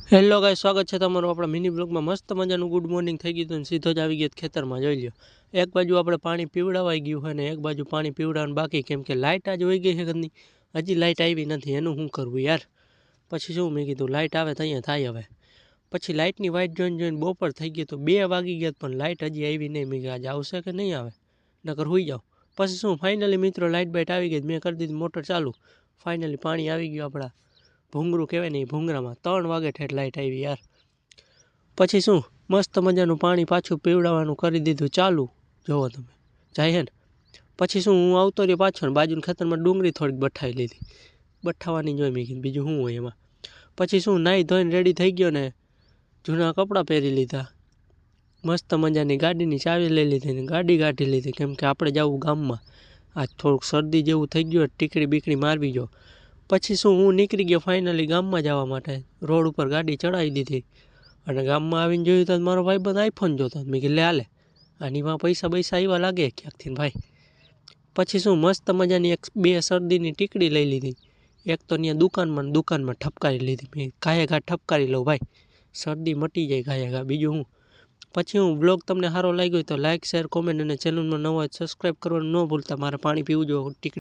Hello guys, સ્વાગત છે તમારું આપણા મિની બ્લોગમાં। મસ્ત મજાનું ગુડ મોર્નિંગ થઈ ગયું હતું, સીધો જ આવી ગયો ખેતરમાં। જોઈ લ્યો, એક બાજુ આપણે પાણી પીવડાવાઈ ગયું હોય ને એક બાજુ પાણી પીવડાવવાનું બાકી, કેમ કે લાઇટ આજ વહી ગઈ છે ઘરની, હજી લાઇટ આવી નથી। એનું શું કરવું યાર? પછી શું મેં કીધું લાઇટ આવે તો અહીંયા થાય હવે। પછી લાઇટની વાઇટ જોઈને બપોર થઈ ગઈ તો 2 વાગી ગયા, પણ લાઇટ હજી આવી નહીં। મેં કીધું આજે આવશે કે નહીં આવે, નકર હોઈ જાવ। પછી શું ફાઇનલી મિત્રો લાઇટ બાઇટ આવી ગઈ, મેં કરી દીધી મોટર ચાલુ। ફાઇનલી પાણી આવી ગયું આપણા ભૂંગરું કહેવાય ને, એ ભૂંગરામાં 3 વાગે ઠેઠ લાઇટ આવી યાર। પછી શું મસ્ત મજાનું પાણી પાછું પીવડાવવાનું કરી દીધું ચાલુ। જોવો તમે જાય હે ને। પછી શું હું આવતો રહ્યો પાછો ને બાજુના ખેતરમાં ડુંગળી થોડીક બઠાવી લીધી, બઠાવાની જોઈ મેં કીધું બીજું શું હોય એમાં। પછી શું નાહી ધોઈને રેડી થઈ ગયો ને જૂના કપડાં પહેરી લીધા, મસ્ત મજાની ગાડીની ચાવી લઈ લીધી ને ગાડી કાઢી લીધી, કેમ કે આપણે જવું ગામમાં। આજ થોડુંક શરદી જેવું થઈ ગયું, ટીકડી બીકડી મારવી જો। પછી શું હું નીકળી ગયો ફાઇનલી ગામમાં જવા માટે। રોડ ઉપર ગાડી ચડાવી દીધી અને ગામમાં આવીને જોયું તો મારો ભાઈબંધ આઈફોન જોતો। મેં કીધું લે હાલે, આનીમાં પૈસા આવ્યા લાગે ક્યાંકથી ભાઈ। પછી શું મસ્ત મજાની 2 શરદીની ટીકડી લઈ લીધી, એક તો ત્યાં દુકાનમાં ઠપકારી લીધી। મેં ઘાએ ઘા ઠપકારી લઉં ભાઈ, શરદી મટી જાય ઘાએ ઘા, બીજું હું। પછી હું બ્લોગ તમને સારો લાગ્યો તો લાઇક શેર કોમેન્ટ અને ચેનલમાં નવા સબસ્ક્રાઈબ કરવાનું ન ભૂલતા। મારે પાણી પીવું જો ટીકડી